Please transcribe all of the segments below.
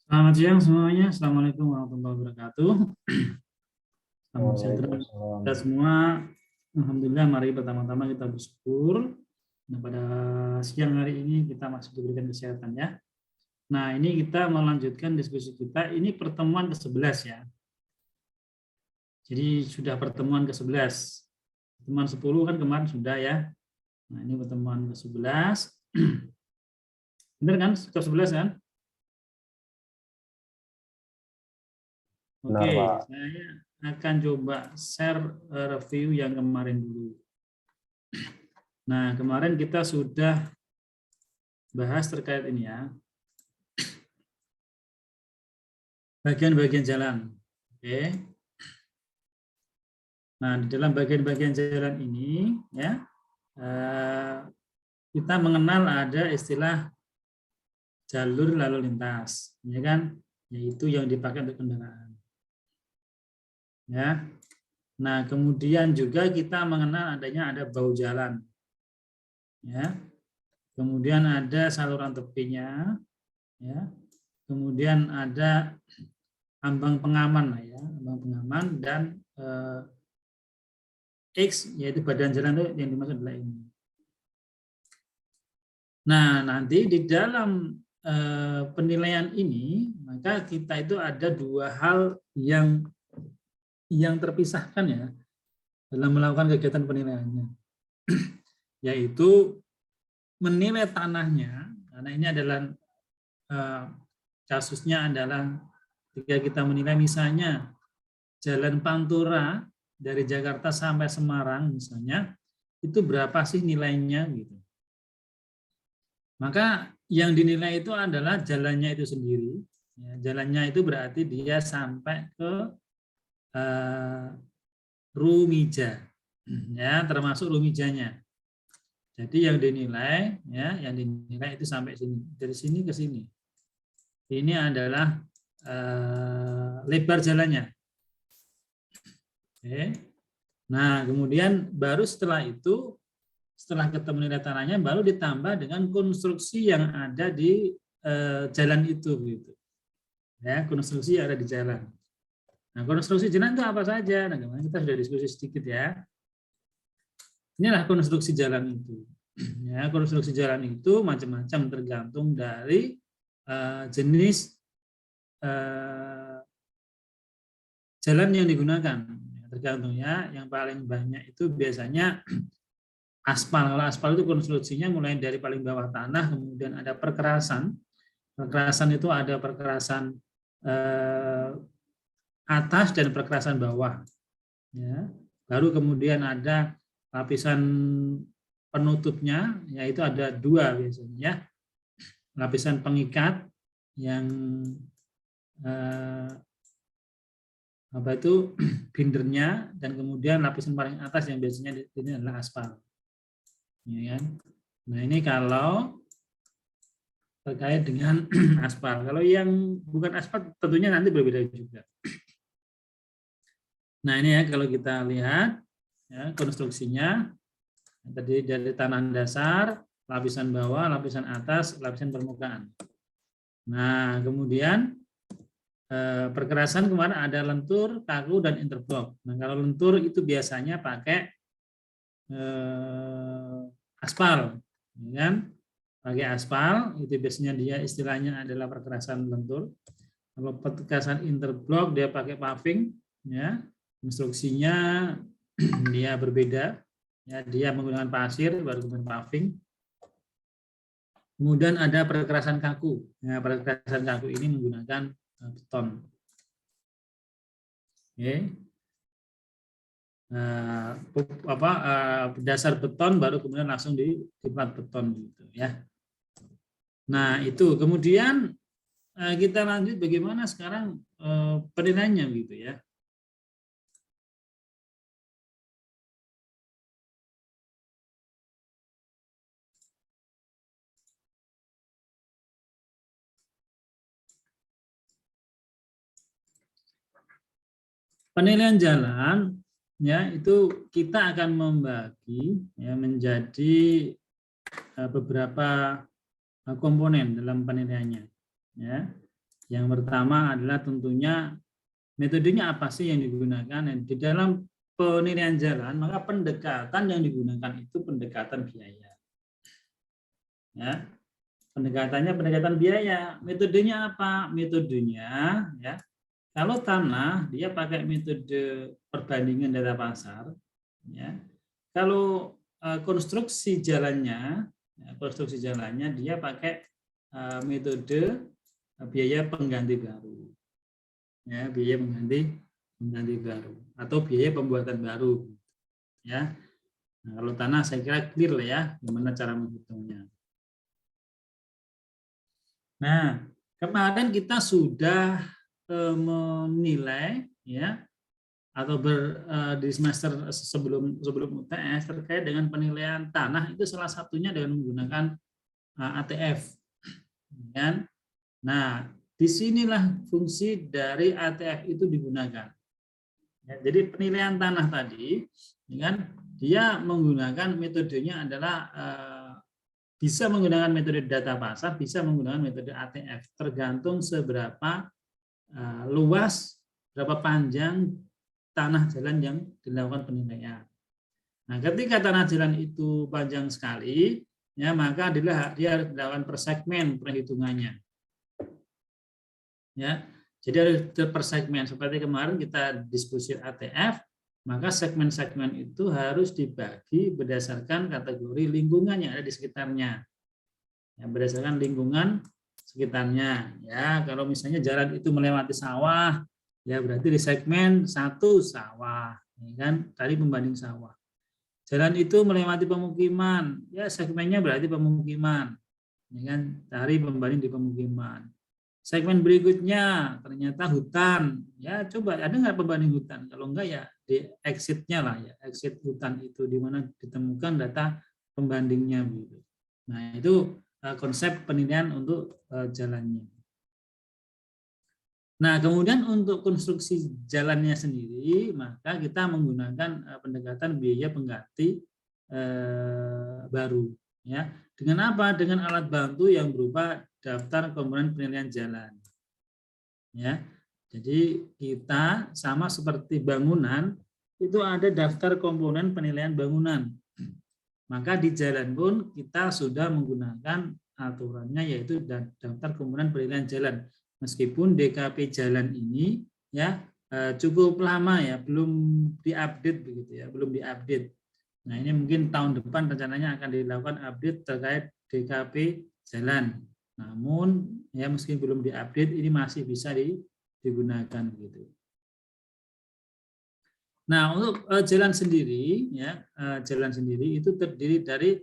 Selamat siang semuanya. Assalamualaikum warahmatullahi wabarakatuh. Salam sejahtera Waalaikumsalam. kita semua. Alhamdulillah, mari pertama-tama kita bersyukur. Nah, pada siang hari ini kita masih diberikan kesehatan ya. Nah, ini kita melanjutkan diskusi kita. Ini pertemuan ke-11 ya. Jadi sudah pertemuan ke-11. Pertemuan 10 kan kemarin sudah ya. Nah, ini pertemuan ke-11. Benar kan? Ke-11 kan? Benar, Oke, Pak. saya akan coba share review yang kemarin dulu. Nah, kemarin kita sudah bahas terkait ini ya, bagian-bagian jalan. Oke. Nah, di dalam bagian-bagian jalan ini ya, kita mengenal ada istilah jalur lalu lintas, ya kan? Yaitu yang dipakai untuk kendaraan. Ya. Nah, kemudian juga kita mengenal adanya ada bahu jalan. Ya. Kemudian ada saluran tepinya, ya. Kemudian ada ambang pengaman lah ya, ambang pengaman dan X yaitu badan jalan itu yang dimaksud adalah ini. Nah, nanti di dalam penilaian ini maka kita itu ada dua hal yang terpisahkan ya dalam melakukan kegiatan penilaiannya, yaitu menilai tanahnya, karena ini adalah kasusnya adalah ketika kita menilai misalnya Jalan Pantura dari Jakarta sampai Semarang misalnya, itu berapa sih nilainya gitu. Maka yang dinilai itu adalah jalannya itu sendiri. Ya, jalannya itu berarti dia sampai ke Rumija, ya termasuk Rumijanya. Jadi yang dinilai, ya yang dinilai itu sampai sini, dari sini ke sini. Ini adalah lebar jalannya. Oke. Nah, kemudian baru setelah itu, setelah ketemu nilai tanahnya, baru ditambah dengan konstruksi yang ada di jalan itu, gitu. Ya, konstruksi yang ada di jalan. Nah, konstruksi jalan itu apa saja? Nah, kemarin kita sudah diskusi sedikit ya. Inilah konstruksi jalan itu. Ya, konstruksi jalan itu macam-macam tergantung dari jenis jalan yang digunakan. Tergantung ya, yang paling banyak itu biasanya aspal. Kalau aspal itu konstruksinya mulai dari paling bawah tanah, kemudian ada perkerasan. Perkerasan itu ada perkerasan atas dan perkerasan bawah. Ya. Baru kemudian ada lapisan penutupnya, yaitu ada dua biasanya. Lapisan pengikat yang apa itu bindernya, dan kemudian lapisan paling atas yang biasanya ini adalah aspal. Ya kan? Nah, ini kalau terkait dengan aspal. Kalau yang bukan aspal tentunya nanti berbeda juga. Nah, ini ya kalau kita lihat ya, konstruksinya tadi dari tanah dasar, lapisan bawah, lapisan atas, lapisan permukaan. Nah, kemudian perkerasan kemarin ada lentur, kaku, dan interblok. Nah, kalau lentur itu biasanya pakai aspal, ya kan? Pakai aspal, itu biasanya dia istilahnya adalah perkerasan lentur. Kalau perkerasan interblok dia pakai paving, ya, konstruksinya dia berbeda, ya, dia menggunakan pasir baru kemudian paving. Kemudian ada perkerasan kaku, ya, perkerasan kaku ini menggunakan beton. Oke. Dasar beton baru kemudian langsung di plat beton gitu ya. Nah, itu kemudian kita lanjut bagaimana sekarang penilaiannya gitu ya. Penilaian jalan ya itu kita akan membagi ya menjadi beberapa komponen dalam penilaiannya ya. Yang pertama adalah tentunya metodenya apa sih yang digunakan. Di dalam penilaian jalan, maka pendekatan yang digunakan itu pendekatan biaya. Ya, pendekatan biaya. Metodenya apa? Metodenya ya. Kalau tanah dia pakai metode perbandingan data pasar, ya. Kalau konstruksi jalannya dia pakai metode biaya pengganti baru, ya, biaya pengganti baru atau biaya pembuatan baru, ya. Nah, kalau tanah saya kira clear lah ya, gimana cara menghitungnya. Nah, kemarin kita sudah menilai ya atau di semester sebelum UTS terkait dengan penilaian tanah itu salah satunya dengan menggunakan ATF. Kan? Nah, disinilah fungsi dari ATF itu digunakan. Ya, jadi penilaian tanah tadi, kan, dia menggunakan metodenya adalah bisa menggunakan metode data pasar, bisa menggunakan metode ATF, tergantung seberapa luas, berapa panjang tanah jalan yang dilakukan penilaian. Nah, ketika tanah jalan itu panjang sekali, ya maka dia dilakukan per segmen perhitungannya. Ya, jadi harus per segmen. Seperti kemarin kita diskusi ATF, maka segmen-segmen itu harus dibagi berdasarkan kategori lingkungan yang ada di sekitarnya. Ya, berdasarkan lingkungan sekitarnya. Ya, kalau misalnya jalan itu melewati sawah, ya berarti di segmen 1 sawah, ya kan? Tadi pembanding sawah. Jalan itu melewati pemukiman, ya segmennya berarti pemukiman, ya kan? Cari pembanding di pemukiman. Segmen berikutnya ternyata hutan, ya coba ada nggak pembanding hutan? Kalau enggak ya di exitnya lah ya, exit hutan itu di mana ditemukan data pembandingnya gitu. Nah itu konsep penilaian untuk jalannya. Nah kemudian untuk konstruksi jalannya sendiri maka kita menggunakan pendekatan biaya pengganti baru, ya. Dengan apa? Dengan alat bantu yang berupa daftar komponen penilaian jalan. Ya. Jadi kita sama seperti bangunan itu ada daftar komponen penilaian bangunan. Maka di jalan pun kita sudah menggunakan aturannya yaitu daftar komponen penilaian jalan. Meskipun DKP jalan ini ya cukup lama ya, belum diupdate begitu ya, belum diupdate. Nah, ini mungkin tahun depan rencananya akan dilakukan update terkait DKP jalan. Namun ya meski belum diupdate ini masih bisa digunakan gitu. Nah, untuk jalan sendiri ya, jalan sendiri itu terdiri dari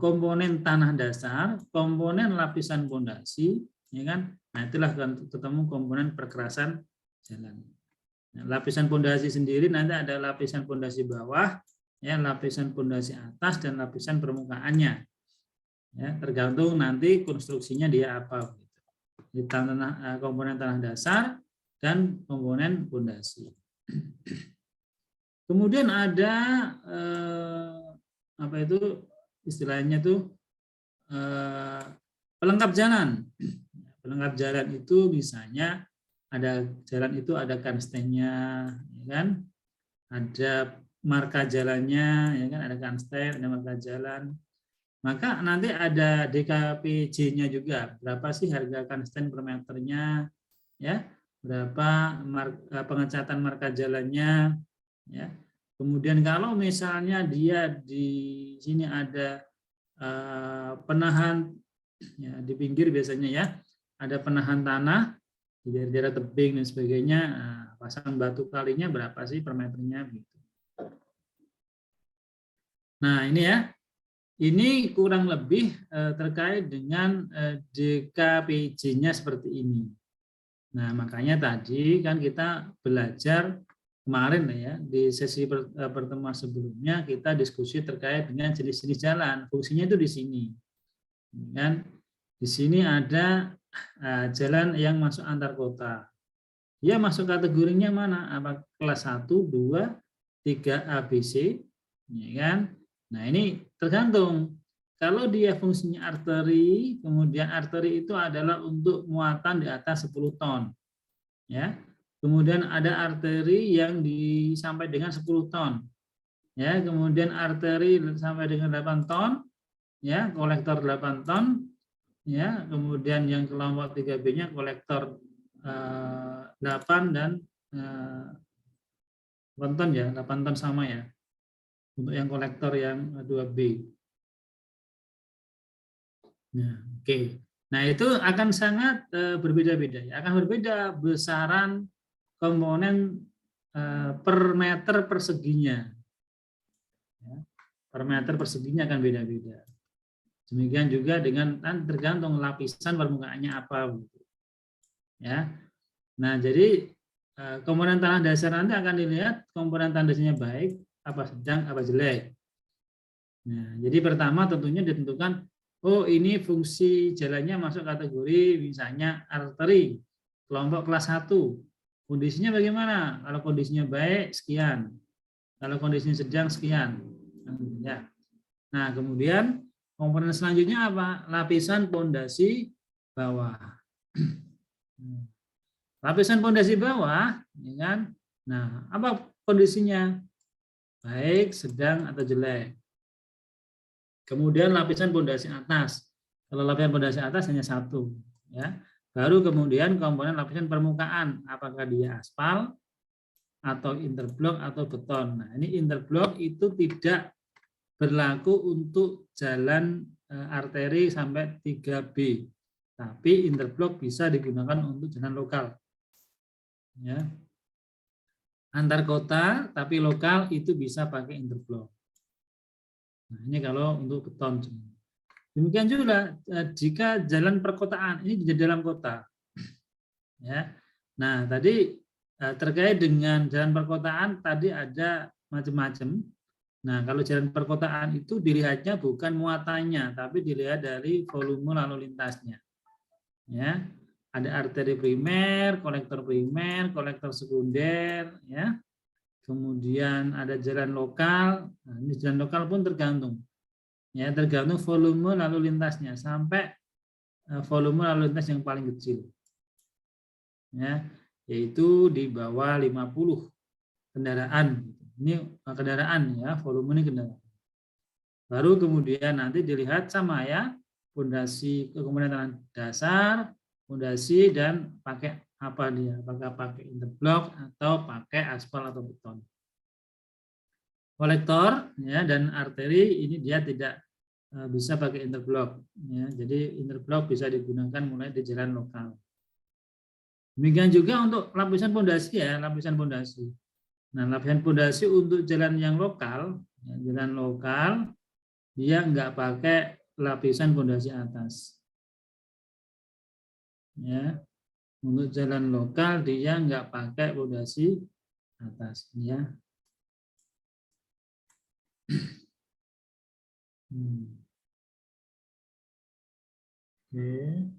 komponen tanah dasar, komponen lapisan pondasi, ya kan? Nah, itulah ketemu komponen perkerasan jalan. Nah, lapisan pondasi sendiri nanti ada lapisan pondasi bawah, ya, lapisan pondasi atas dan lapisan permukaannya. Ya, tergantung nanti konstruksinya dia apa gitu. Di komponen tanah dasar dan komponen pondasi. Kemudian ada apa itu istilahnya tuh pelengkap jalan. Pelengkap jalan itu misalnya ada jalan itu ada kanstennya, ya kan? Ada marka jalannya, ya kan? Ada kansten, ada marka jalan. Maka nanti ada DKPJ-nya juga, berapa sih harga kansten per meternya, ya, berapa pengecatan marka jalannya, ya. Kemudian kalau misalnya dia di sini ada penahan, ya, di pinggir biasanya ya, ada penahan tanah di daerah tebing dan sebagainya, pasang batu kalinya berapa sih per meternya gitu. Nah ini ya. Ini kurang lebih terkait dengan DKPJ-nya seperti ini. Nah, makanya tadi kan kita belajar kemarin ya, di sesi pertemuan sebelumnya kita diskusi terkait dengan jenis-jenis jalan. Fungsinya itu di sini. Kan? Di sini ada jalan yang masuk antar kota. Dia masuk kategorinya mana? Apa kelas 1, 2, 3 ABC, ya kan? Nah, ini tergantung. kalau dia fungsinya arteri, kemudian arteri itu adalah untuk muatan di atas 10 ton. Ya. Kemudian ada arteri yang sampai dengan 10 ton. Ya, kemudian arteri sampai dengan 8 ton, ya, kolektor 8 ton, ya, kemudian yang kelompok 3B-nya kolektor 8 dan 8 ton ya, 8 ton sama ya. Untuk yang kolektor yang 2B. Nah, oke. Nah, itu akan sangat berbeda-beda ya. Akan berbeda besaran komponen per meter perseginya. Ya, per meter perseginya akan beda-beda. Demikian juga dengan tergantung lapisan permukaannya apa. Ya. Nah, jadi komponen tanah dasar nanti akan dilihat komponen tanah dasarnya baik, apa sedang, apa jelek. Nah, jadi pertama tentunya ditentukan, oh ini fungsi jalannya masuk kategori misalnya arteri, kelompok kelas 1. Kondisinya bagaimana? Kalau kondisinya baik, sekian. Kalau kondisinya sedang, sekian. Ya. Nah, kemudian komponen selanjutnya apa? Lapisan pondasi bawah. Lapisan pondasi bawah, ya kan? Nah, apa kondisinya? Baik, sedang, atau jelek. Kemudian lapisan pondasi atas. Kalau lapisan pondasi atas hanya satu, ya. Baru kemudian komponen lapisan permukaan, apakah dia aspal atau interblok atau beton. Nah, ini interblok itu tidak berlaku untuk jalan arteri sampai 3B. Tapi interblok bisa digunakan untuk jalan lokal. Ya. Antar kota tapi lokal itu bisa pakai interblok. Nah, ini kalau untuk beton. Demikian juga jika jalan perkotaan, ini di dalam kota. Ya. Nah, tadi terkait dengan jalan perkotaan tadi ada macam-macam. Nah, kalau jalan perkotaan itu dilihatnya bukan muatannya, tapi dilihat dari volume lalu lintasnya. Ya. Ada arteri primer, kolektor sekunder, ya. Kemudian ada jalan lokal. Nah, ini jalan lokal pun tergantung. Ya, tergantung volume lalu lintasnya sampai volume lalu lintas yang paling kecil. Ya, yaitu di bawah 50 kendaraan. Ini kendaraan ya, volume ini kendaraan. Baru kemudian nanti dilihat sama ya, fondasi komponen tanah dasar, fondasi dan pakai apa dia, apakah pakai interblok atau pakai aspal atau beton. Kolektor ya dan arteri ini dia tidak bisa pakai interblok ya. Jadi interblok bisa digunakan mulai di jalan lokal. Demikian juga untuk lapisan fondasi ya, lapisan fondasi. Nah, lapisan fondasi untuk jalan yang lokal, ya, jalan lokal dia nggak pakai lapisan fondasi atas. Ya, untuk jalan lokal dia nggak pakai fondasi atas. Ya. Oke.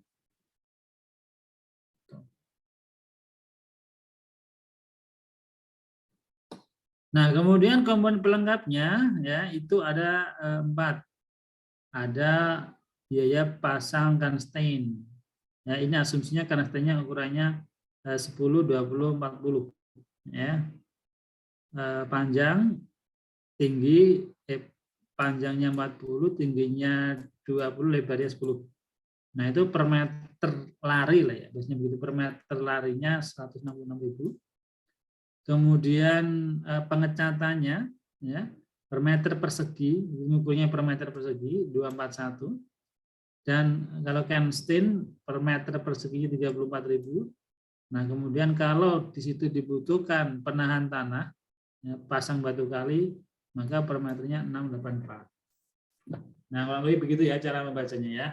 Nah, kemudian komponen pelengkapnya ya itu ada 4. Ada biaya pasang Karnstein. Ya, ini asumsinya Karnsteinnya ukurannya 10, 20, 40. Ya. Panjang, tinggi, panjangnya 40, tingginya 20, lebarnya 10. Nah, itu per meter lari lah ya. Biasanya begitu, per meter larinya 166.000. Kemudian pengecatannya ya, per meter persegi, ukurnya per meter persegi 241. Dan kalau Karnstein per meter perseginya 34.000. Nah, kemudian kalau di situ dibutuhkan penahan tanah, ya, pasang batu kali, maka per meternya 684. Nah, kalau lebih begitu ya cara membacanya ya.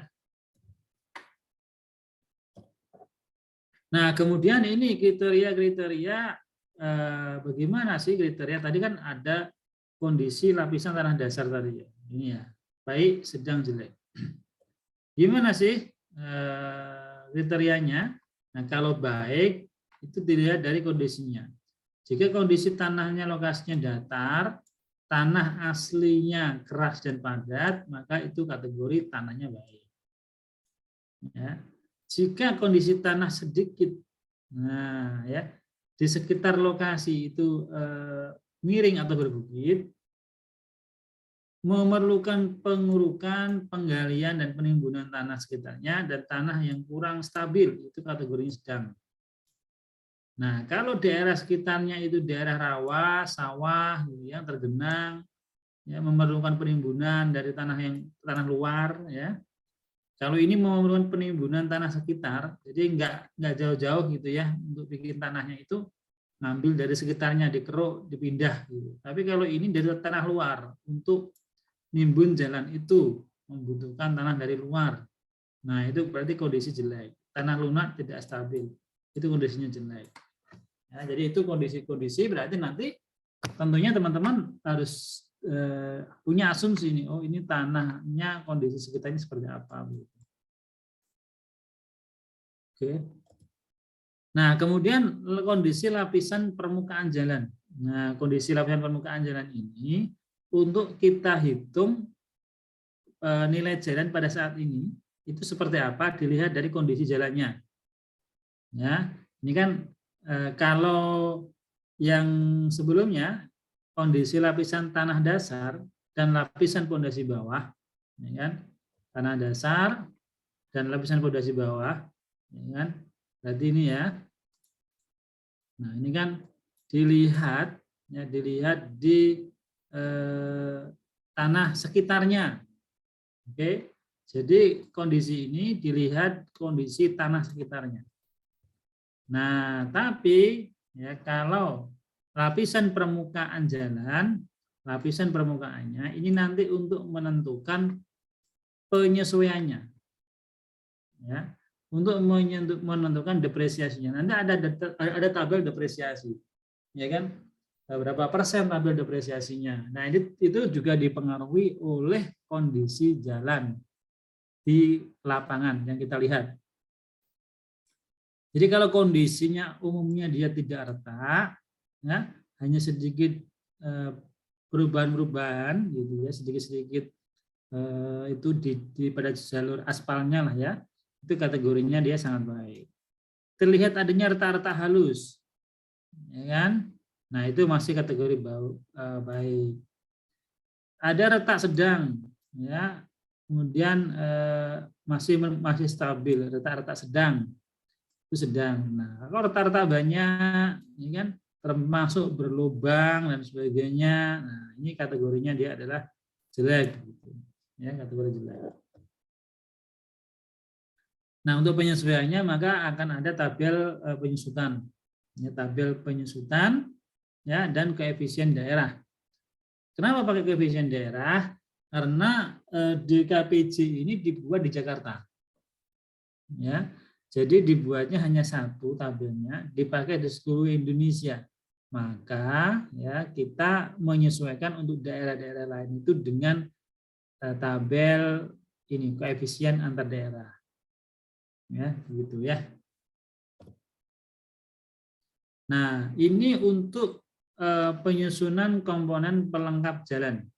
Nah, kemudian ini kriteria bagaimana sih kriteria? Tadi kan ada kondisi lapisan tanah dasar tadi ya. Ini ya, baik, sedang, jelek. Gimana sih kriterianya? Nah, kalau baik itu dilihat dari kondisinya. Jika kondisi tanahnya lokasinya datar, tanah aslinya keras dan padat, maka itu kategori tanahnya baik. Ya. Jika kondisi tanah sedikit, nah ya di sekitar lokasi itu miring atau berbukit, memerlukan pengurukan, penggalian dan penimbunan tanah sekitarnya dan tanah yang kurang stabil, itu kategorinya sedang. Nah, kalau daerah sekitarnya itu daerah rawa, sawah, yang tergenang, ya, memerlukan penimbunan dari tanah luar, ya. Kalau ini memerlukan penimbunan tanah sekitar, jadi nggak jauh-jauh gitu ya untuk bikin tanahnya itu ngambil dari sekitarnya, dikeruk, dipindah. Gitu. Tapi kalau ini dari tanah luar untuk nimbun jalan itu membutuhkan tanah dari luar. Nah itu berarti kondisi jelek, tanah lunak tidak stabil, itu kondisinya jelek. Ya, jadi itu kondisi-kondisi berarti nanti tentunya teman-teman harus punya asumsi nih, oh ini tanahnya kondisi sekitarnya seperti apa. Oke. Nah kemudian kondisi lapisan permukaan jalan. Nah kondisi lapisan permukaan jalan ini untuk kita hitung nilai jalan pada saat ini itu seperti apa dilihat dari kondisi jalannya. Ya, ini kan kalau yang sebelumnya kondisi lapisan tanah dasar dan lapisan pondasi bawah, ya kan? Tanah dasar dan lapisan pondasi bawah, ya kan? Berarti ini ya. Nah, ini kan dilihat ya, dilihat di tanah sekitarnya. Oke. Jadi kondisi ini dilihat kondisi tanah sekitarnya. Nah, tapi ya kalau lapisan permukaan jalan, lapisan permukaannya ini nanti untuk menentukan penyesuaiannya. Ya, untuk menentukan depresiasinya. Nanti ada tabel depresiasi. Ya kan? Berapa persen tabel depresiasinya. Nah, itu juga dipengaruhi oleh kondisi jalan di lapangan yang kita lihat. Jadi kalau kondisinya umumnya dia tidak retak, ya, hanya sedikit perubahan-perubahan, gitu ya, sedikit-sedikit itu di pada jalur aspalnya lah ya, itu kategorinya dia sangat baik. Terlihat adanya retak-retak halus, ya kan? Nah itu masih kategori baik. Ada retak sedang, ya, kemudian masih stabil, retak-retak sedang. Itu sedang. Nah, kalau retak-retak banyak, ini kan termasuk berlubang dan sebagainya. Nah, ini kategorinya dia adalah jelek, gitu. Ya, kategori jelek. Nah, untuk penyesuaiannya maka akan ada tabel penyusutan, ya, tabel penyusutan, ya, dan koefisien daerah. Kenapa pakai koefisien daerah? Karena DKPJ ini dibuat di Jakarta, ya. Jadi dibuatnya hanya satu tabelnya, dipakai di seluruh Indonesia. Maka ya kita menyesuaikan untuk daerah-daerah lain itu dengan tabel ini koefisien antar daerah. Ya, begitu ya. Nah, ini untuk penyusunan komponen pelengkap jalan.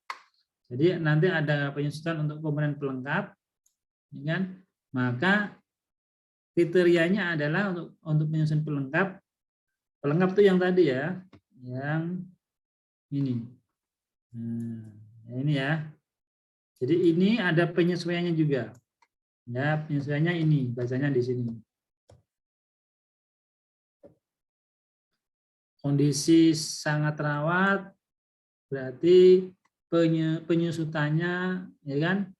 Jadi nanti ada penyusunan untuk komponen pelengkap, ya kan? Maka kriterianya adalah untuk penyusunan pelengkap. Pelengkap itu yang tadi ya, yang ini. Nah, ini ya. Jadi ini ada penyesuaiannya juga. Ya, penyesuaiannya ini, bahasanya di sini. Kondisi sangat rawat berarti penyusutannya ya kan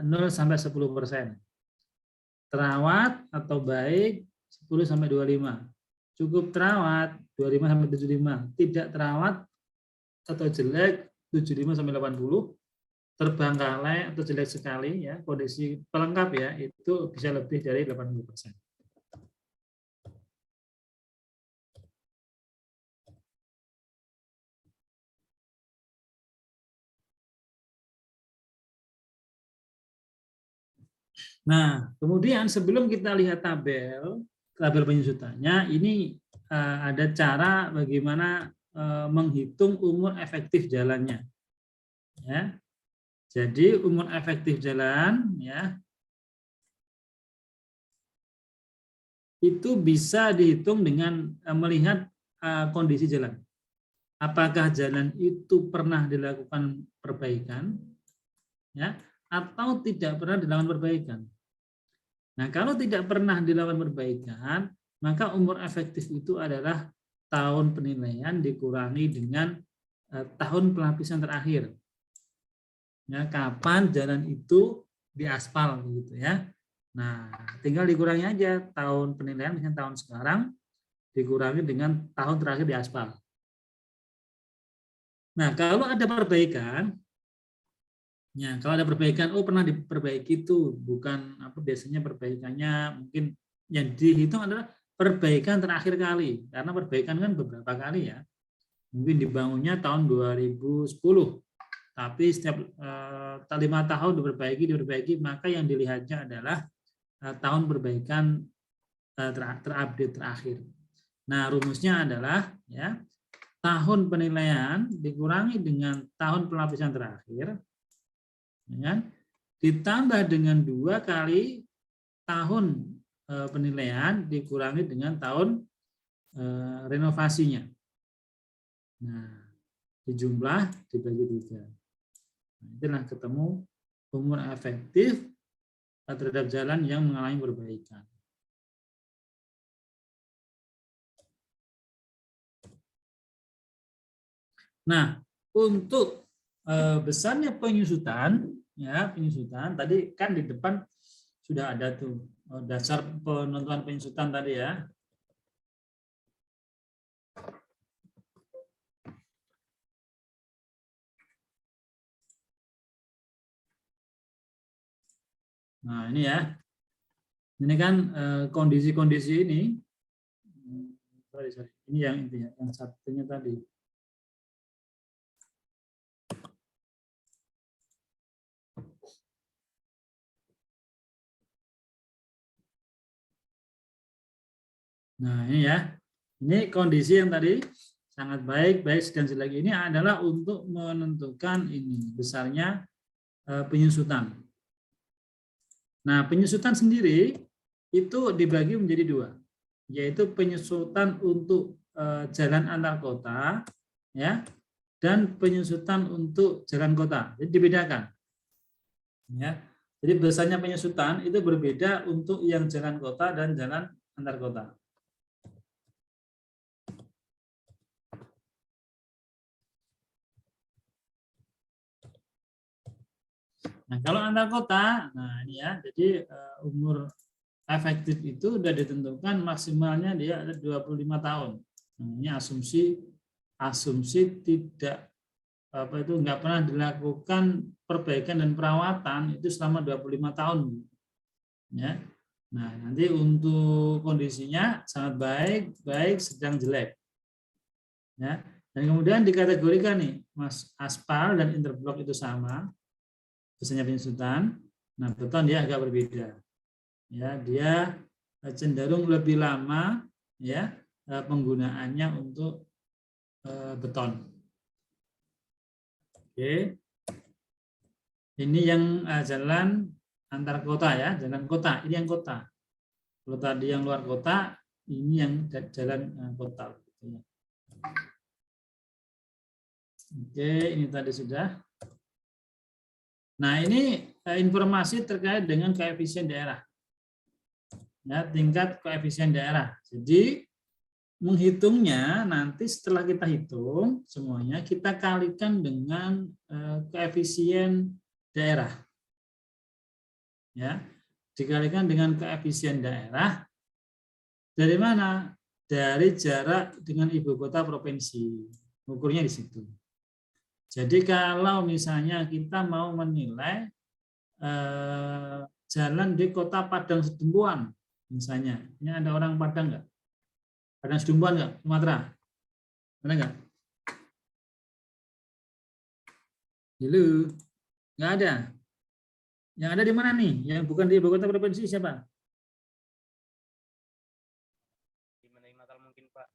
0 sampai 10%. Terawat atau baik 10 sampai 25. Cukup terawat 25 sampai 75. Tidak terawat atau jelek 75 sampai 80. Terbengkalai atau jelek sekali ya, kondisi pelengkap ya, itu bisa lebih dari 80%. Nah, kemudian sebelum kita lihat tabel penyusutannya, ini ada cara bagaimana menghitung umur efektif jalannya. Ya. Jadi umur efektif jalan ya itu bisa dihitung dengan melihat kondisi jalan. Apakah jalan itu pernah dilakukan perbaikan, ya, atau tidak pernah dilakukan perbaikan. Nah, kalau tidak pernah dilakukan perbaikan, maka umur efektif itu adalah tahun penilaian dikurangi dengan tahun pelapisan terakhir. Ya, kapan jalan itu diaspal, gitu ya. Nah, tinggal dikurangi aja tahun penilaian dengan tahun sekarang dikurangi dengan tahun terakhir diaspal. Nah, kalau ada perbaikan, ya kalau ada perbaikan, oh pernah diperbaiki itu, bukan apa biasanya perbaikannya mungkin yang dihitung adalah perbaikan terakhir kali, karena perbaikan kan beberapa kali ya. Mungkin dibangunnya tahun 2010, tapi setiap 5 tahun diperbaiki, maka yang dilihatnya adalah tahun perbaikan terupdate terakhir. Nah, rumusnya adalah ya tahun penilaian dikurangi dengan tahun pelapisan terakhir, ya, ditambah dengan 2 kali tahun penilaian dikurangi dengan tahun renovasinya. Nah, dijumlah dibagi 3. Nah, itulah ketemu umur efektif terhadap jalan yang mengalami perbaikan. Nah, untuk besarnya penyusutan, ya penyusutan tadi kan di depan sudah ada tuh dasar penentuan penyusutan tadi ya. Nah ini ya, ini kan kondisi-kondisi ini, sorry, ini yang intinya, yang satunya tadi. Nah ini ya, ini kondisi yang tadi sangat baik, sedang jelek ini adalah untuk menentukan ini besarnya penyusutan. Nah penyusutan sendiri itu dibagi menjadi 2, yaitu penyusutan untuk jalan antar kota, ya, dan penyusutan untuk jalan kota. Jadi dibedakan, ya. Jadi besarnya penyusutan itu berbeda untuk yang jalan kota dan jalan antar kota. Nah, kalau antar kota, nah ini ya, jadi umur efektif itu sudah ditentukan maksimalnya dia ada 25 tahun. Nah, ini asumsi tidak nggak pernah dilakukan perbaikan dan perawatan itu selama 25 tahun. Ya. Nah, nanti untuk kondisinya sangat baik, sedang, jelek. Ya. Dan kemudian dikategorikan nih, Mas, aspal dan interblok itu sama, biasanya penyusutan. Nah, beton dia agak berbeda. Ya, dia cenderung lebih lama ya penggunaannya untuk beton. Oke. Ini yang jalan antar kota ya, jalan kota. Ini yang kota. Kalau tadi yang luar kota, ini yang jalan kota. Oke, ini tadi sudah. Nah, ini informasi terkait dengan koefisien daerah. Ya, tingkat koefisien daerah. Jadi menghitungnya nanti setelah kita hitung semuanya kita kalikan dengan koefisien daerah. Ya, dikalikan dengan koefisien daerah dari mana? Dari jarak dengan ibu kota provinsi. Ukurnya di situ. Jadi kalau misalnya kita mau menilai jalan di kota Padang Sidempuan, misalnya, ini ada orang Padang nggak? Padang Sidempuan nggak? Sumatera? Ada nggak? Dulu nggak ada. Yang ada di mana nih? Yang bukan di ibu kota provinsi siapa? Di mana Natal mungkin Pak?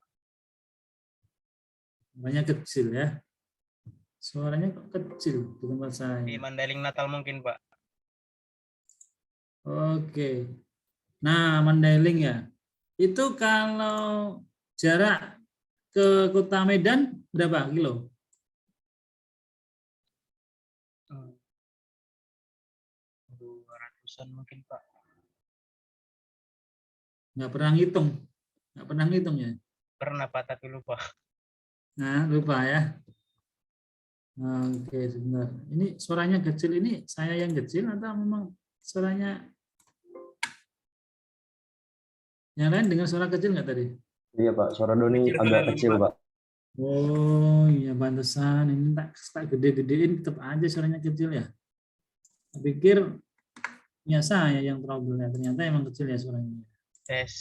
Suaranya kecil ya. Suaranya kok kecil di tempat saya. Di Mandailing Natal mungkin, Pak. Oke. Nah, Mandailing ya. Itu kalau jarak ke Kota Medan berapa kilo? 200-an mungkin, Pak. Nggak pernah ngitung. Nggak pernah ngitung ya? Pernah, Pak, tapi lupa. Nah, lupa ya. Oke, sebentar. Ini suaranya kecil, ini saya yang kecil atau memang suaranya yang lain dengan suara kecil nggak tadi? Iya Pak, suara Doni agak kecil Pak. Oh iya, pantesan ini tak gede-gedein tetap aja suaranya kecil ya. Saya pikir ya saya yang trouble ya, ternyata emang kecil ya suaranya. Tes.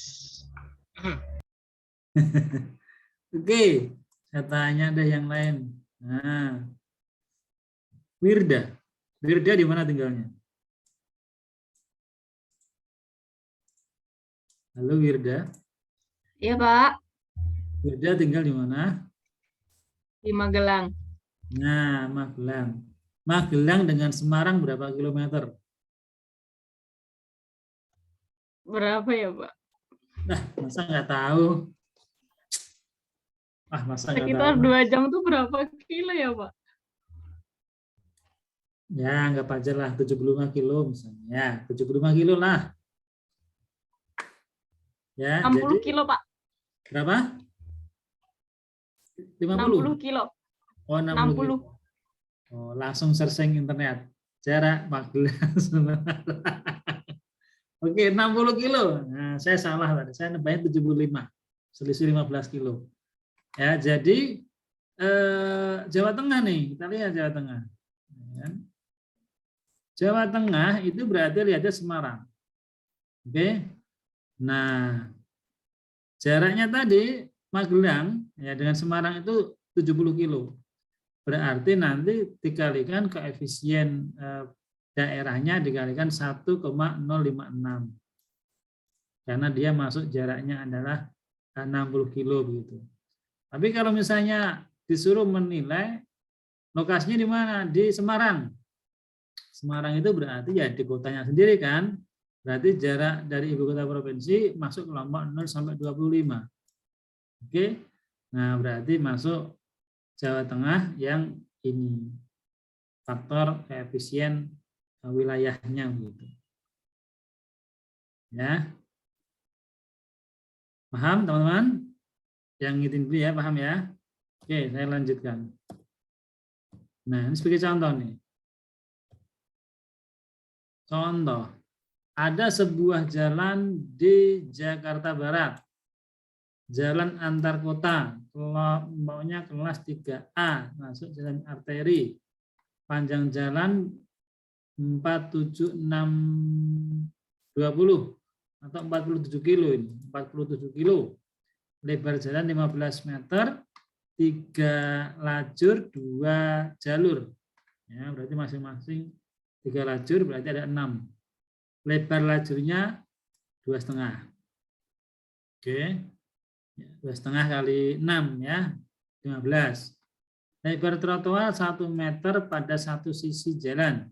Oke, saya tanya deh yang lain. Nah, Wirda di mana tinggalnya? Halo Wirda. Iya Pak, Wirda tinggal di mana? di Magelang. Nah, Magelang. Magelang dengan Semarang berapa kilometer? Berapa ya Pak? Nah, masa nggak tahu? Ah, masa nggak Sekitar tahu? 2 jam tuh berapa kilo ya Pak? Ya, anggap aja lah 75 kilo misalnya. Ya, 75 kilo lah. Ya, 60 jadi kilo Pak. berapa? 60 50? kilo. Oh, 60 kilo. Oh, langsung searching internet. Jarak Magelang Semarang. Oke, 60 kilo. Nah, saya salah tadi. Saya nebaknya 75. Selisih 15 kilo. Ya, jadi Jawa Tengah nih. Kita lihat Jawa Tengah. Ya. Jawa Tengah itu berarti lihatnya Semarang. Oke. Nah, jaraknya tadi Magelang ya dengan Semarang itu 70 kilo. Berarti nanti dikalikan koefisien daerahnya dikalikan 1,056. Karena dia masuk jaraknya adalah 60 kilo begitu. Tapi kalau misalnya disuruh menilai lokasinya di mana? Di Semarang. Semarang itu berarti ya di kotanya sendiri kan. Berarti jarak dari ibu kota provinsi masuk kelompok 0 sampai 25. Oke. Nah, berarti masuk Jawa Tengah yang ini. Faktor koefisien wilayahnya gitu. Ya. Paham teman-teman? Yang ngitung dulu ya, paham ya? Oke, saya lanjutkan. Nah, ini sebagai contoh nih. Contoh, ada sebuah jalan di Jakarta Barat. Jalan antar kota, maunya kelas 3A, masuk jalan arteri. Panjang jalan 47620 atau 47 kilo ini, 47 kilo. Lebar jalan 15 meter, 3 lajur, 2 jalur. Ya, berarti masing-masing 3 lajur, berarti ada 6. Lebar lajurnya 2,5. Oke. 2,5 kali 6 ya, 15. Lebar trotoar 1 meter pada satu sisi jalan.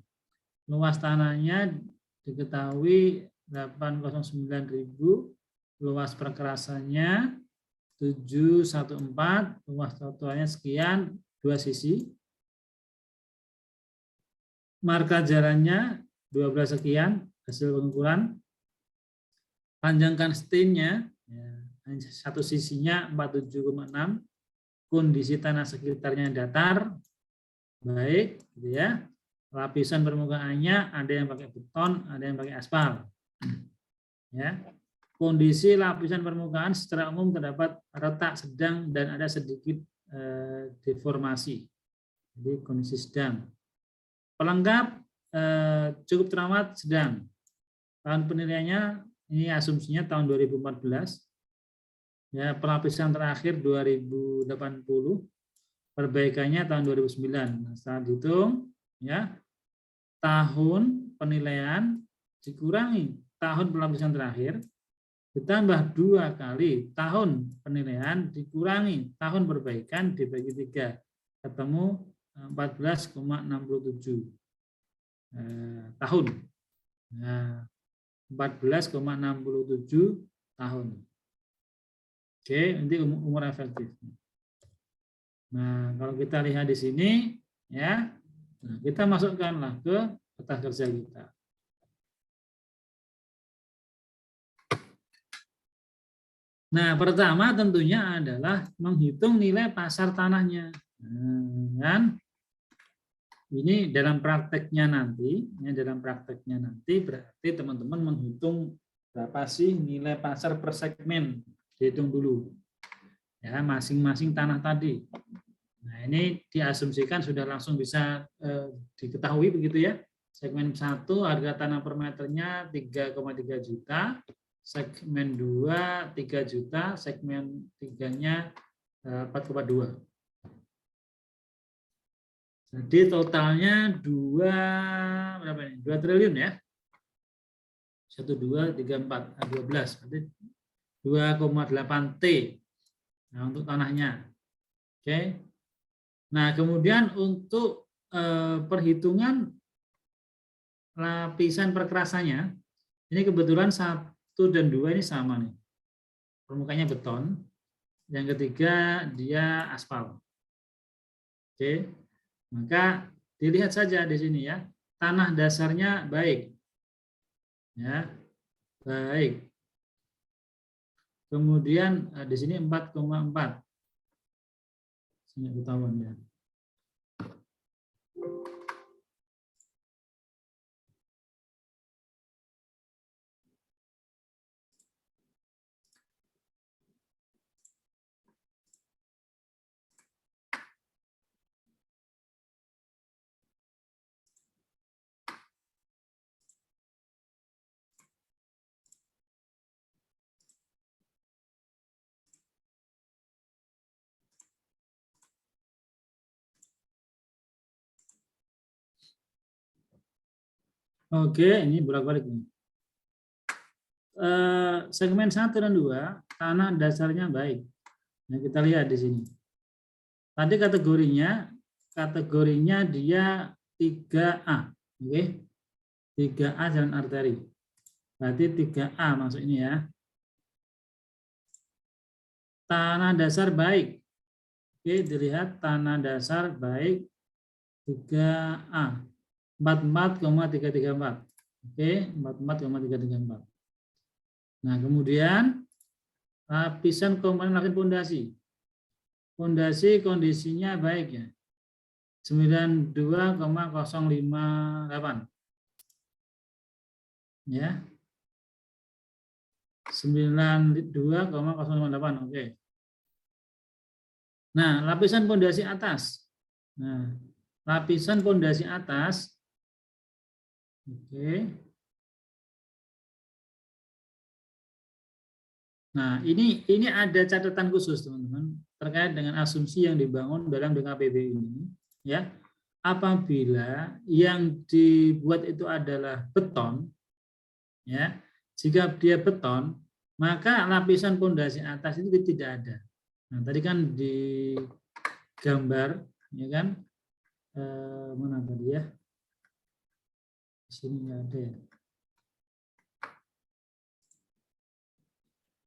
Luas tanahnya diketahui 809.000, luas perkerasannya 714, luas trotoarnya sekian, 2 sisi. Marka jalannya 12 sekian, hasil pengukuran. Panjangkan stinnya, ya, satu sisinya 47,6, kondisi tanah sekitarnya datar, baik, gitu ya. Lapisan permukaannya ada yang pakai beton, ada yang pakai aspal. Ya. Kondisi lapisan permukaan secara umum terdapat retak sedang dan ada sedikit deformasi. Jadi kondisi sedang. Pelengkap cukup terawat sedang. Tahun penilaiannya ini asumsinya tahun 2014. Ya, pelapisan terakhir 2080, perbaikannya tahun 2009. Nah, setelah dihitung, ya, tahun penilaian dikurangi tahun pelapisan terakhir, ditambah 2 kali tahun penilaian dikurangi tahun perbaikan dibagi 3, ketemu 14,67 tahun. Nah, 14,67 tahun. Oke, nanti umur efektif. Nah, kalau kita lihat di sini, ya, nah, kita masukkanlah ke peta kerja kita. Nah, pertama tentunya adalah menghitung nilai pasar tanahnya. Nah, kan? Ini dalam prakteknya nanti, ya, dalam prakteknya nanti berarti teman-teman menghitung berapa sih nilai pasar per segmen, dihitung dulu. Ya, masing-masing tanah tadi. Nah, ini diasumsikan sudah langsung bisa diketahui begitu ya. Segmen 1 harga tanah per meternya 3,3 juta, segmen 2 3 juta, segmen 3-nya 4,2. Jadi totalnya 2 triliun ya. 1 2 3 4 12 berarti 2,8 T. Nah, untuk tanahnya. Oke. Nah, kemudian untuk perhitungan lapisan perkerasannya, ini kebetulan 1 dan 2 ini sama nih. Permukaannya beton. Yang ketiga dia aspal. Oke. Maka dilihat saja di sini ya. Tanah dasarnya baik. Ya. Baik. Kemudian di sini 4,4. Sini ketahuan ya. Oke, ini bolak-balik nih. Segmen 1 dan 2 tanah dasarnya baik. Nah, kita lihat di sini. Tadi kategorinya dia 3A. Oke. 3A jalan arteri. Berarti 3A masuk ini ya. Tanah dasar baik. Oke, dilihat tanah dasar baik 3A. 44,334. Oke, 44,334. Nah, kemudian lapisan komponen lapisan pondasi. Pondasi kondisinya baik ya. 92,058. Ya. 92,058. Oke. Nah, lapisan pondasi atas. Nah, lapisan pondasi atas. Oke. Nah, ini ada catatan khusus teman-teman terkait dengan asumsi yang dibangun dalam DKPB ini, ya. Apabila yang dibuat itu adalah beton, ya, jika dia beton, maka lapisan pondasi atas itu tidak ada. Nah, tadi kan di gambar, ya kan, mana tadi ya? Di sini nggak ada ya.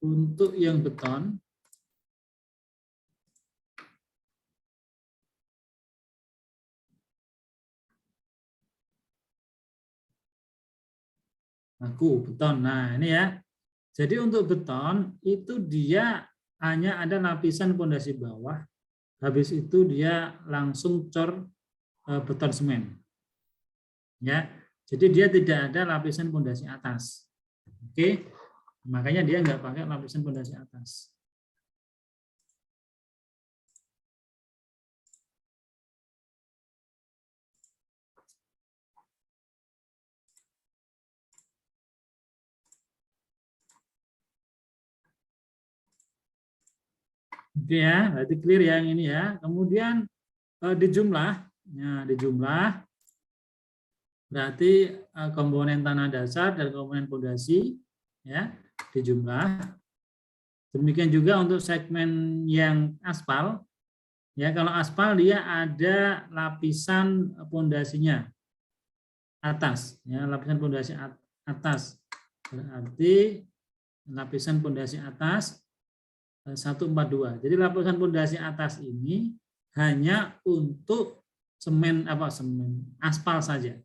Untuk yang beton, beton. Nah, ini ya. Jadi untuk beton itu dia hanya ada lapisan pondasi bawah. Habis itu dia langsung cor beton semen. Ya. Jadi dia tidak ada lapisan pondasi atas. Oke. Makanya dia nggak pakai lapisan pondasi atas. Oke ya, berarti clear yang ini ya. Kemudian dijumlah, berarti komponen tanah dasar dan komponen pondasi, ya. dijumlah. Demikian juga untuk segmen yang aspal. Ya, kalau aspal dia ada lapisan pondasinya atas, ya, lapisan pondasi atas. Berarti lapisan pondasi atas 142. Jadi lapisan pondasi atas ini hanya untuk semen aspal saja.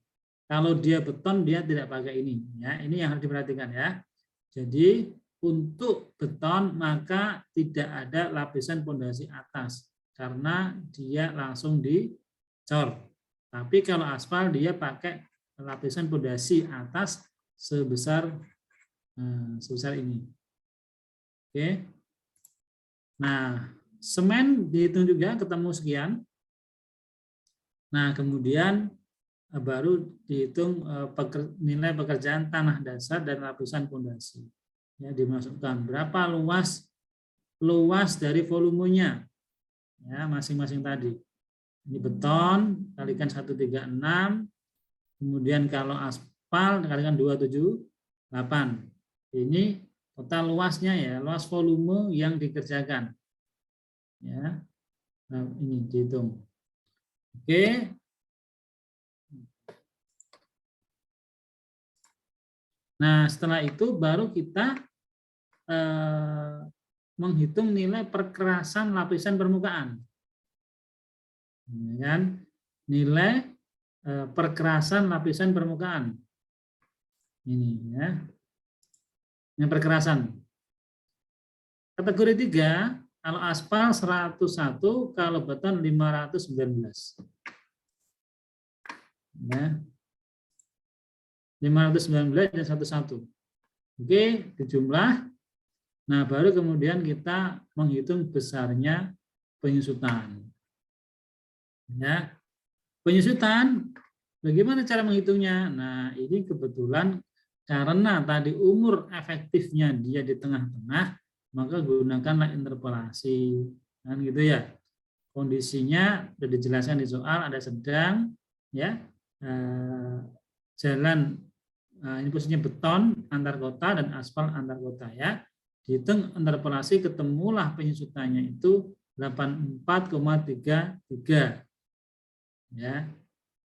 Kalau dia beton dia tidak pakai ini, ya. Ini yang harus diperhatikan, ya. Jadi untuk beton maka tidak ada lapisan pondasi atas karena dia langsung dicor. Tapi kalau aspal dia pakai lapisan pondasi atas sebesar ini. Oke. Nah, semen dihitung juga ketemu sekian. Nah, kemudian baru dihitung nilai pekerjaan tanah dasar dan lapisan pondasi. Ya, dimasukkan berapa luas dari volumenya, ya, masing-masing tadi. Ini beton kalikan 136, kemudian kalau aspal kalikan 278. Ini total luasnya, ya, luas volume yang dikerjakan, ya. Nah, ini dihitung. Oke. Nah, setelah itu baru kita menghitung nilai perkerasan lapisan permukaan. Kan? Nilai perkerasan lapisan permukaan. Ini, ya. Yang perkerasan. Kategori 3, kalau aspal 101, kalau beton 519. Ya. 519 dan 11. Oke, dijumlah. Nah, baru kemudian kita menghitung besarnya penyusutan. Ya. Penyusutan, bagaimana cara menghitungnya? Nah, ini kebetulan karena tadi umur efektifnya dia di tengah-tengah, maka gunakanlah interpolasi. Kan gitu, ya. Kondisinya sudah dijelaskan di soal, ada sedang, ya. Jalan ini posisinya beton antar kota dan aspal antar kota, ya. Dihitung interpolasi ketemulah penyusutannya itu 84,33. Ya.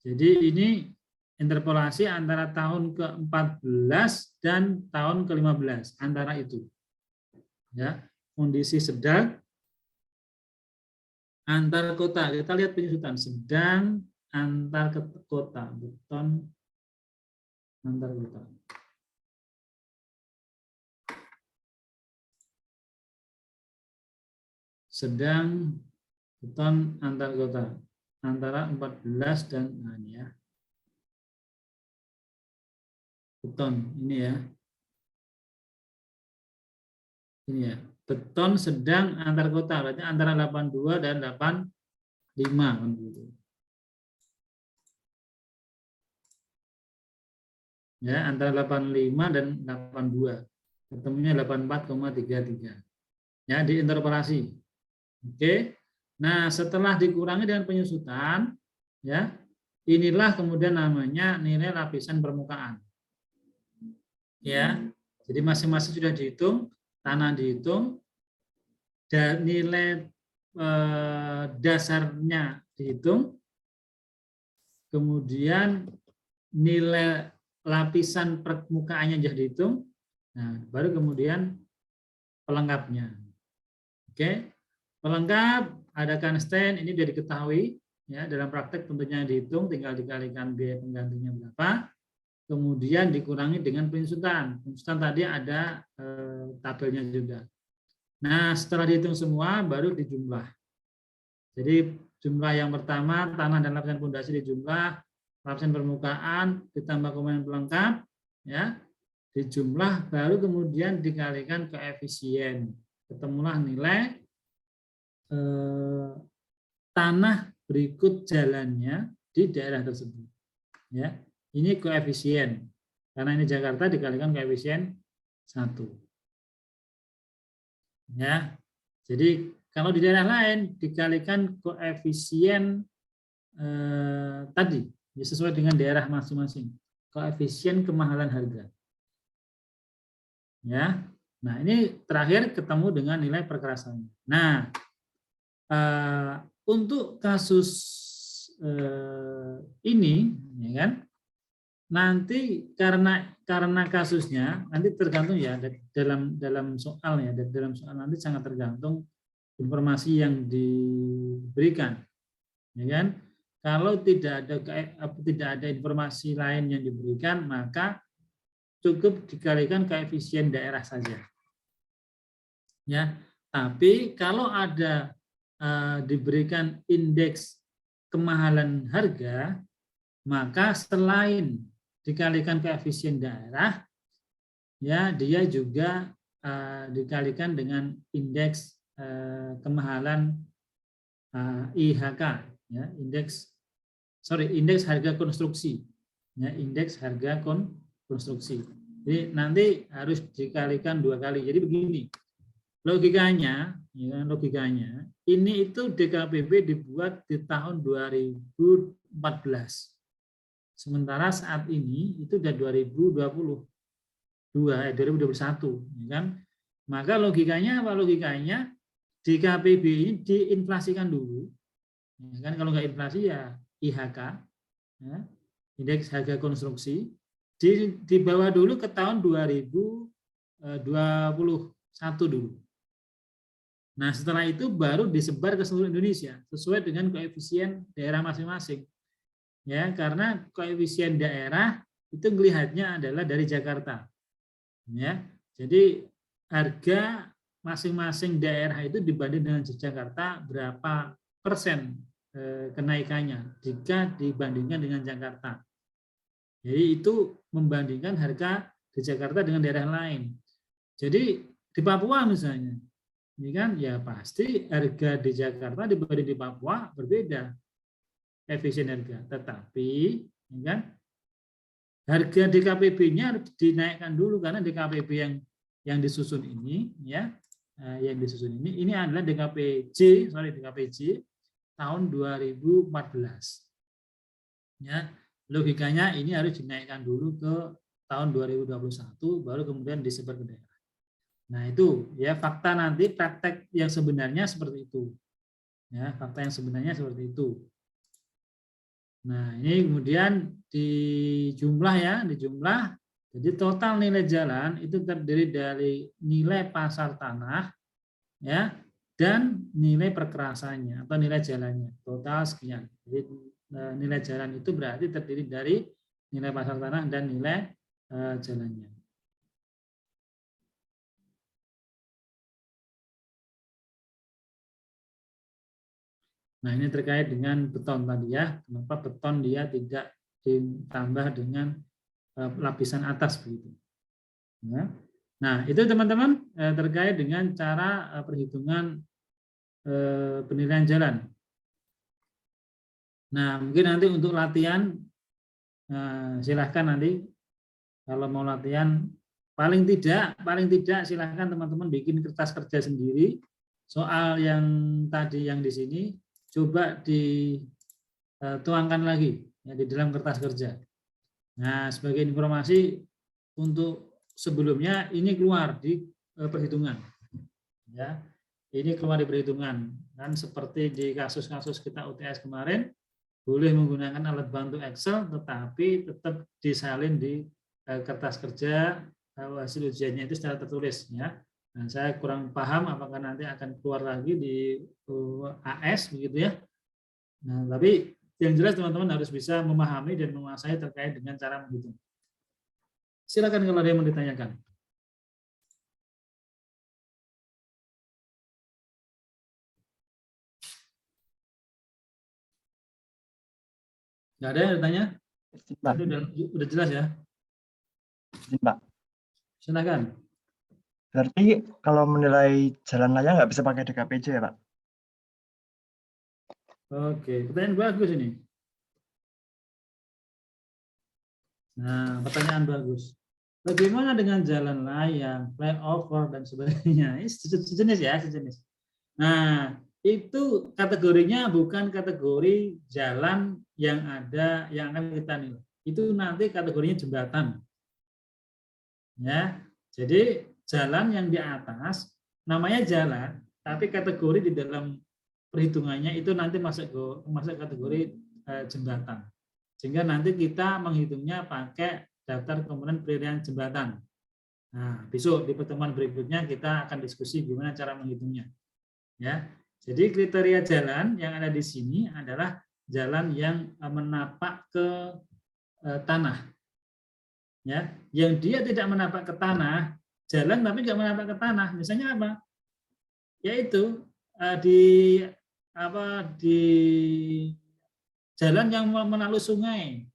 Jadi ini interpolasi antara tahun ke-14 dan tahun ke-15, antara itu. Ya, kondisi sedang antar kota. Kita lihat penyusutan sedang antar kota, beton antar kota. Sedang beton antar kota antara 14 dan ini, ya. Beton ini, ya. Ini, ya. Beton sedang antar kota, berarti antara 82 dan 85 kan gitu. Ya, antara 85 dan 82. Ketemunya 84,33. Ya, diinterpolasi. Oke. Nah, setelah dikurangi dengan penyusutan, ya, inilah kemudian namanya nilai lapisan permukaan. Ya. Jadi masing-masing sudah dihitung, tanah dihitung, dan nilai dasarnya dihitung, kemudian nilai lapisan permukaannya sudah dihitung, nah baru kemudian pelengkapnya. Oke, pelengkap ada constant, ini sudah diketahui, ya, dalam praktek tentunya dihitung, tinggal dikalikan biaya penggantinya berapa, kemudian dikurangi dengan penyusutan. Penyusutan tadi ada tabelnya juga. Nah, setelah dihitung semua baru dijumlah. Jadi jumlah yang pertama tanah dan lapisan pondasi dijumlah, lapisan permukaan ditambah komponen pelengkap, ya, dijumlah, baru kemudian dikalikan koefisien, ketemulah nilai tanah berikut jalannya di daerah tersebut. Ya, ini koefisien, karena ini Jakarta dikalikan koefisien 1. Ya, jadi kalau di daerah lain dikalikan koefisien tadi. Ya, sesuai dengan daerah masing-masing. Koefisien kemahalan harga. Ya, Nah, ini terakhir ketemu dengan nilai perkerasannya. Nah, untuk kasus ini, ya kan, nanti karena kasusnya nanti tergantung ya dalam soal ya, dalam soal nanti sangat tergantung informasi yang diberikan, ya kan. Kalau tidak ada informasi lain yang diberikan, maka cukup dikalikan koefisien daerah saja. Ya, tapi kalau ada diberikan indeks kemahalan harga, maka selain dikalikan koefisien daerah, ya dia juga dikalikan dengan indeks kemahalan IHK, ya indeks harga konstruksi, ya indeks harga konstruksi. Jadi nanti harus dikalikan 2 kali. Jadi begini. Logikanya, ya, ini itu DKPB dibuat di tahun 2014. Sementara saat ini itu sudah 2021, ya kan? Maka logikanya apa? Logikanya DKPB ini diinflasikan dulu, ya kan? Kalau nggak inflasi ya IHK, ya, indeks harga konstruksi, dibawa dulu ke tahun 2021 dulu. Nah, setelah itu baru disebar ke seluruh Indonesia sesuai dengan koefisien daerah masing-masing. Ya, karena koefisien daerah itu melihatnya adalah dari Jakarta. Ya. Jadi harga masing-masing daerah itu dibanding dengan Jakarta berapa persen kenaikannya jika dibandingkan dengan Jakarta. Jadi itu membandingkan harga di Jakarta dengan daerah lain. Jadi di Papua misalnya, ini kan ya pasti harga di Jakarta dibanding di Papua berbeda efisien harga, tetapi ya kan, harga DKPB-nya harus dinaikkan dulu karena DKPB yang disusun ini ya, yang disusun ini adalah DKPJ tahun 2014. Ya, logikanya ini harus dinaikkan dulu ke tahun 2021 baru kemudian disebar ke daerah. Nah, itu ya fakta nanti praktek yang sebenarnya seperti itu. Ya, fakta yang sebenarnya seperti itu. Nah, ini kemudian dijumlah ya, dijumlah. Jadi total nilai jalan itu terdiri dari nilai pasar tanah ya dan nilai perkerasannya atau nilai jalannya. Total sekian. Jadi nilai jalan itu berarti terdiri dari nilai pasar tanah dan nilai jalannya. Nah, ini terkait dengan beton tadi ya. Kenapa beton dia tidak ditambah dengan lapisan atas begitu. Ya. Nah, itu teman-teman terkait dengan cara perhitungan penilaian jalan. Nah, mungkin nanti untuk latihan silahkan nanti kalau mau latihan paling tidak silahkan teman-teman bikin kertas kerja sendiri soal yang tadi yang di sini. Coba dituangkan lagi ya, di dalam kertas kerja. Nah, sebagai informasi untuk sebelumnya ini keluar di perhitungan. Ya, ini keluar di perhitungan. Dan seperti di kasus-kasus kita UTS kemarin, boleh menggunakan alat bantu Excel, tetapi tetap disalin di kertas kerja hasil ujiannya itu secara tertulis. Ya. Nah, saya kurang paham apakah nanti akan keluar lagi di AS begitu ya. Nah, tapi yang jelas teman-teman harus bisa memahami dan menguasai terkait dengan cara menghitung. Silakan kalau ada yang mau ditanyakan. Nggak ada yang bertanya? Udah jelas ya? Pak. Silakan. Berarti kalau menilai jalan layang nggak bisa pakai DKPJ ya, Pak? Oke, pertanyaan bagus ini. Nah, pertanyaan bagus. Bagaimana dengan jalan layang, flyover, dan sebagainya? Ini sejenis ya, sejenis. Nah, itu kategorinya bukan kategori jalan yang ada, yang akan kita nilai. Itu nanti kategorinya jembatan. Ya, jadi jalan yang di atas namanya jalan, tapi kategori di dalam perhitungannya itu nanti masuk kategori jembatan. Sehingga nanti kita menghitungnya pakai daftar komponen penilaian jembatan. Nah, besok di pertemuan berikutnya kita akan diskusi gimana cara menghitungnya. Ya. Jadi kriteria jalan yang ada di sini adalah jalan yang menapak ke tanah. Ya, yang dia tidak menapak ke tanah, jalan tapi nggak menapak ke tanah. Misalnya apa? Yaitu di jalan yang melalui sungai.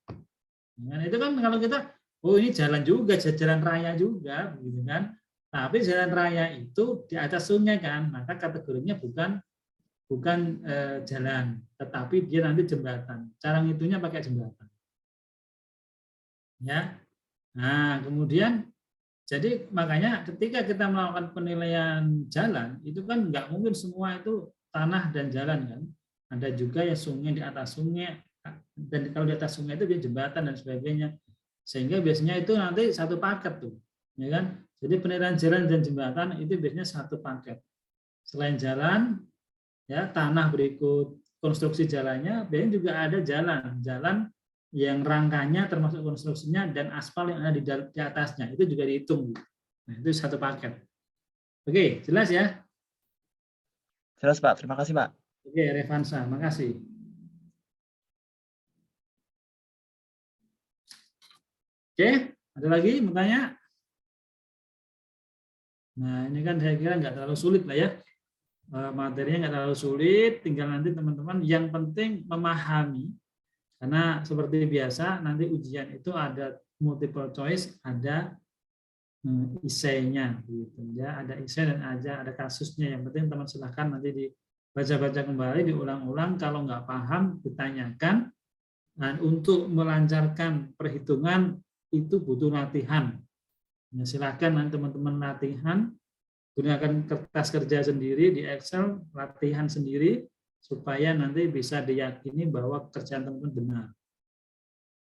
Nah, itu kan kalau kita, oh ini jalan juga, jalan raya juga, gitu kan? Tapi jalan raya itu di atas sungai kan, maka kategorinya bukan jalan, tetapi dia nanti jembatan. Cara ngitungnya pakai jembatan. Ya. Nah, kemudian jadi makanya ketika kita melakukan penilaian jalan itu kan nggak mungkin semua itu tanah dan jalan kan. Ada juga ya sungai di atas sungai, dan kalau di atas sungai itu dia jembatan dan sebagainya. Sehingga biasanya itu nanti satu paket tuh, ya kan? Jadi penilaian jalan dan jembatan itu biasanya satu paket. Selain jalan, ya tanah berikut konstruksi jalannya, biasanya juga ada jalan yang rangkanya termasuk konstruksinya dan aspal yang ada di atasnya itu juga dihitung. Nah, itu satu paket. Oke, jelas ya? Jelas Pak, terima kasih Pak. Oke, Revansa, makasih. Oke, ada lagi mau tanya? Nah, ini kan saya kira nggak terlalu sulit lah ya. Materinya nggak terlalu sulit, tinggal nanti teman-teman yang penting memahami. Karena seperti biasa nanti ujian itu ada multiple choice, ada esainya gitu ya, ada esai dan ada kasusnya. Yang penting teman silahkan nanti dibaca-baca kembali, diulang-ulang, kalau nggak paham ditanyakan. Dan untuk melancarkan perhitungan itu butuh latihan. Ya, silahkan nanti teman-teman latihan, gunakan kertas kerja sendiri di Excel, latihan sendiri supaya nanti bisa diyakini bahwa pekerjaan teman-teman benar.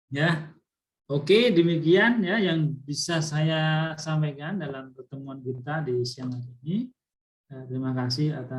Ya, oke, demikian ya yang bisa saya sampaikan dalam pertemuan kita di siang hari ini. Terima kasih atas